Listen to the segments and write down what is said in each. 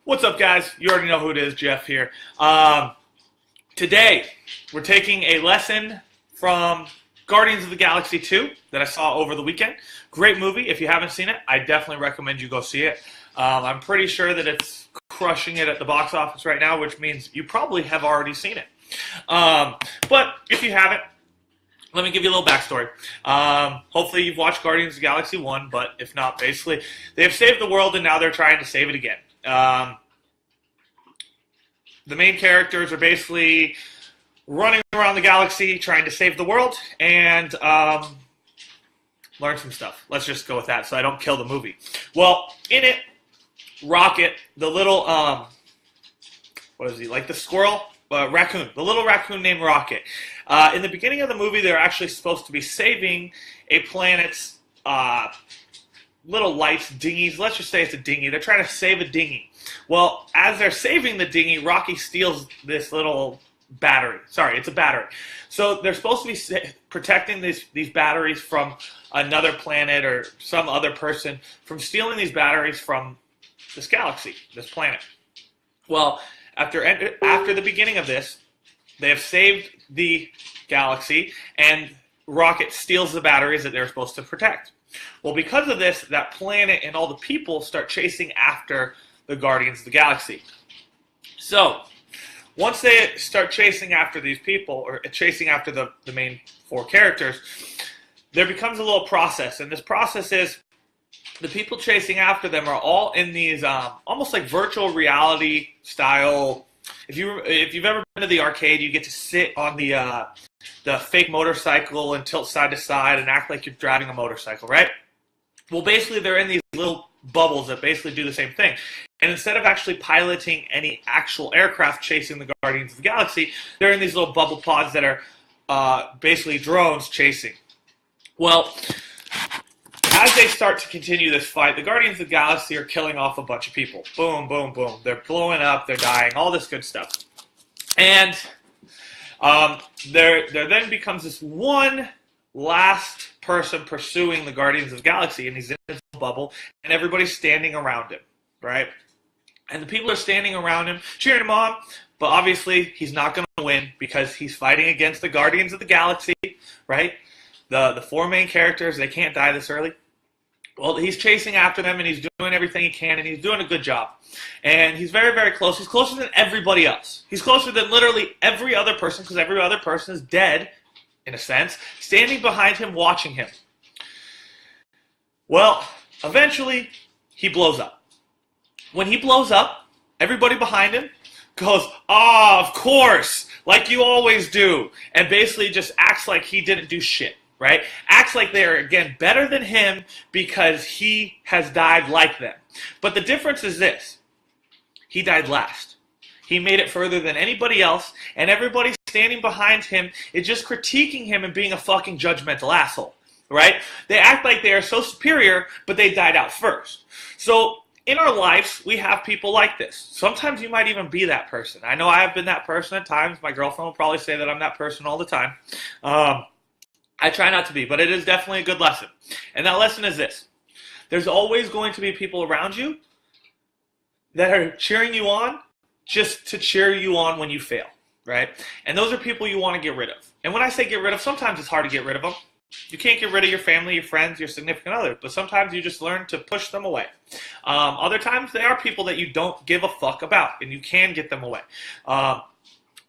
What's up, guys? You already know who it is, Jeff here. Today, we're taking a lesson from Guardians of the Galaxy 2 that I saw over the weekend. Great movie. If you haven't seen it, I definitely recommend you go see it. I'm pretty sure that it's crushing it at the box office right now, which means you probably have already seen it. But if you haven't, let me give you a little backstory. Hopefully you've watched Guardians of the Galaxy 1, but if not, basically, they have saved the world and now they're trying to save it again. The main characters are basically running around the galaxy trying to save the world and learn some stuff. Let's just go with that so I don't kill the movie. Well, in it, Rocket, the little, what is he, like the squirrel? Raccoon. The little raccoon named Rocket. In the beginning of the movie, they're actually supposed to be saving a planet's little lights, dinghies. Let's just say it's a dinghy. They're trying to save a dinghy. Well, as they're saving the dinghy, Rocky steals this little battery. Sorry, it's a battery. So they're supposed to be protecting these batteries from another planet or some other person from stealing these batteries from this galaxy, this planet. Well, after the beginning of this, they have saved the galaxy, and Rocket steals the batteries that they're supposed to protect. Well, because of this, that planet and all the people start chasing after the Guardians of the Galaxy. So, once they start chasing after these people, or chasing after the main four characters, there becomes a little process. And this process is, the people chasing after them are all in these almost like virtual reality style. If you've ever been to the arcade, you get to sit on the fake motorcycle and tilt side to side and act like you're driving a motorcycle, right? Well, basically, they're in these little bubbles that basically do the same thing. And instead of actually piloting any actual aircraft chasing the Guardians of the Galaxy, they're in these little bubble pods that are basically drones chasing. Well, as they start to continue this fight, the Guardians of the Galaxy are killing off a bunch of people. Boom, boom, boom. They're blowing up, they're dying, all this good stuff. And there then becomes this one last person pursuing the Guardians of the Galaxy, and he's in this bubble, and everybody's standing around him, right? And the people are standing around him, cheering him on, but obviously he's not going to win because he's fighting against the Guardians of the Galaxy, right? The four main characters, they can't die this early. Well, he's chasing after them, and he's doing everything he can, and he's doing a good job. And he's very, very close. He's closer than everybody else. He's closer than literally every other person, because every other person is dead, in a sense, standing behind him, watching him. Well, eventually, he blows up. When he blows up, everybody behind him goes, of course, like you always do, and basically just acts like he didn't do shit. Right? Acts like they're, again, better than him because he has died like them. But the difference is this. He died last. He made it further than anybody else, and everybody standing behind him is just critiquing him and being a fucking judgmental asshole. Right? They act like they are so superior, but they died out first. So, in our lives, we have people like this. Sometimes you might even be that person. I know I have been that person at times. My girlfriend will probably say that I'm that person all the time. I try not to be, but it is definitely a good lesson. And that lesson is this. There's always going to be people around you that are cheering you on just to cheer you on when you fail, right? And those are people you want to get rid of. And when I say get rid of, sometimes it's hard to get rid of them. You can't get rid of your family, your friends, your significant other, but sometimes you just learn to push them away. Other times they are people that you don't give a fuck about, and you can get them away.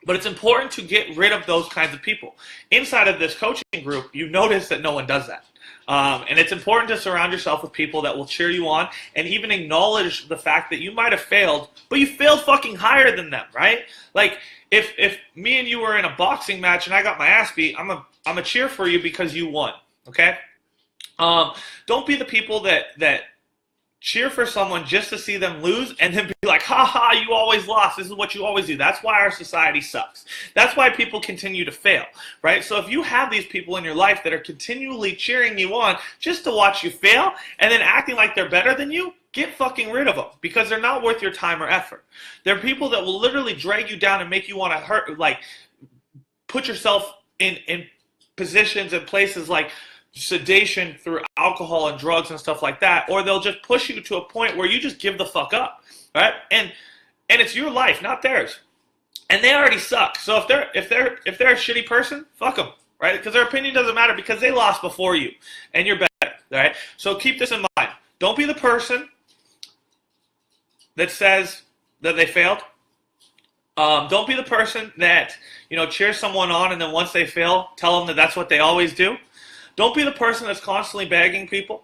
But it's important to get rid of those kinds of people. Inside of this coaching group, you notice that no one does that. And it's important to surround yourself with people that will cheer you on and even acknowledge the fact that you might have failed, but you failed fucking higher than them, right? Like, if me and you were in a boxing match and I got my ass beat, I'm a cheer for you because you won, okay? Don't be the people that cheer for someone just to see them lose and then be like, ha ha, you always lost. This is what you always do. That's why our society sucks. That's why people continue to fail, right? So if you have these people in your life that are continually cheering you on just to watch you fail and then acting like they're better than you, get fucking rid of them because they're not worth your time or effort. They're people that will literally drag you down and make you want to hurt, like put yourself in positions and places like sedation through alcohol and drugs and stuff like that, or they'll just push you to a point where you just give the fuck up, right? And it's your life, not theirs. And they already suck. So if they're a shitty person, fuck them, right? Because their opinion doesn't matter because they lost before you, and you're better, right? So keep this in mind. Don't be the person that says that they failed. Don't be the person that, cheers someone on and then once they fail, tell them that that's what they always do. Don't be the person that's constantly begging people.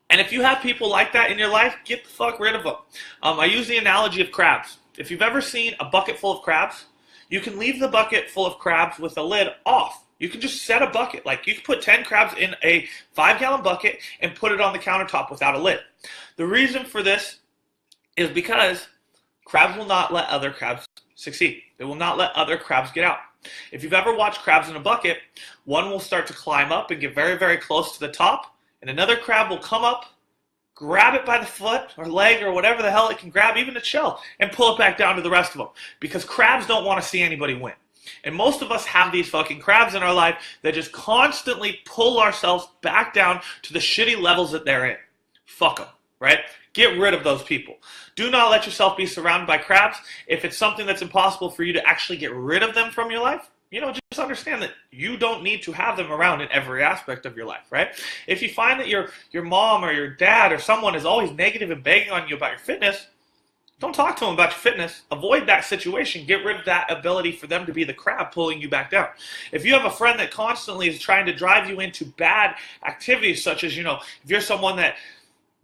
And if you have people like that in your life, get the fuck rid of them. I use the analogy of crabs. If you've ever seen a bucket full of crabs, you can leave the bucket full of crabs with the lid off. You can just set a bucket. Like you can put 10 crabs in a 5-gallon bucket and put it on the countertop without a lid. The reason for this is because crabs will not let other crabs succeed. They will not let other crabs get out. If you've ever watched crabs in a bucket, one will start to climb up and get very, very close to the top, and another crab will come up, grab it by the foot or leg or whatever the hell it can grab, even its shell, and pull it back down to the rest of them. Because crabs don't want to see anybody win. And most of us have these fucking crabs in our life that just constantly pull ourselves back down to the shitty levels that they're in. Fuck them, right? Get rid of those people. Do not let yourself be surrounded by crabs. If it's something that's impossible for you to actually get rid of them from your life, just understand that you don't need to have them around in every aspect of your life, right? If you find that your mom or your dad or someone is always negative and begging on you about your fitness, don't talk to them about your fitness. Avoid that situation. Get rid of that ability for them to be the crab pulling you back down. If you have a friend that constantly is trying to drive you into bad activities, such as, if you're someone that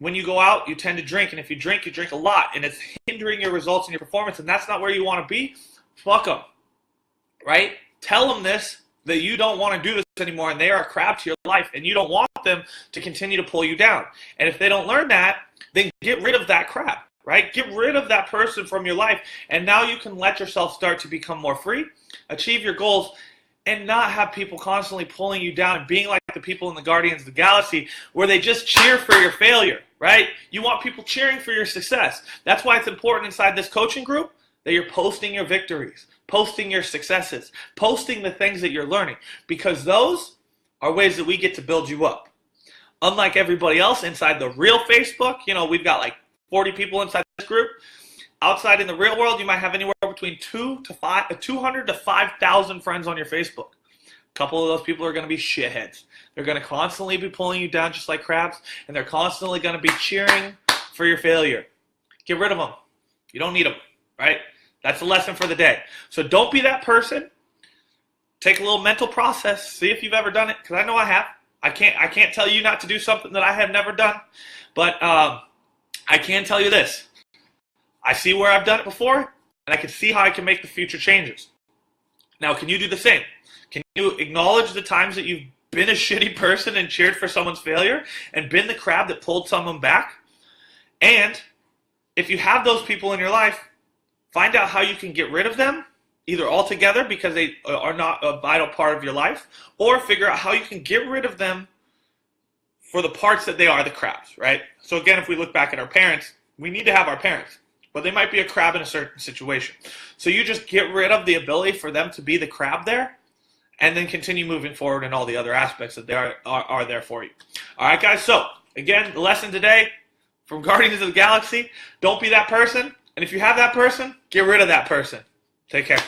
when you go out, you tend to drink, and if you drink a lot, and it's hindering your results and your performance, and that's not where you want to be, fuck them, right? Tell them this, that you don't want to do this anymore, and they are a crab to your life, and you don't want them to continue to pull you down. And if they don't learn that, then get rid of that crab, right? Get rid of that person from your life, and now you can let yourself start to become more free, achieve your goals, and not have people constantly pulling you down and being like the people in the Guardians of the Galaxy where they just cheer for your failure, right? You want people cheering for your success. That's why it's important inside this coaching group that you're posting your victories, posting your successes, posting the things that you're learning, because those are ways that we get to build you up. Unlike everybody else inside the real Facebook, we've got like 40 people inside this group. Outside in the real world, you might have anywhere between 200 to 5,000 friends on your Facebook. A couple of those people are going to be shitheads. They're going to constantly be pulling you down just like crabs, and they're constantly going to be cheering for your failure. Get rid of them. You don't need them, right? That's the lesson for the day. So don't be that person. Take a little mental process. See if you've ever done it, because I know I have. I can't tell you not to do something that I have never done, but I can tell you this. I see where I've done it before, and I can see how I can make the future changes. Now, can you do the same? Can you acknowledge the times that you've been a shitty person and cheered for someone's failure and been the crab that pulled someone back? And if you have those people in your life, find out how you can get rid of them, either altogether because they are not a vital part of your life, or figure out how you can get rid of them for the parts that they are the crabs, right? So again, if we look back at our parents, we need to have our parents. But they might be a crab in a certain situation. So you just get rid of the ability for them to be the crab there, and then continue moving forward in all the other aspects that they are there for you. All right, guys. So, again, the lesson today from Guardians of the Galaxy, don't be that person. And if you have that person, get rid of that person. Take care.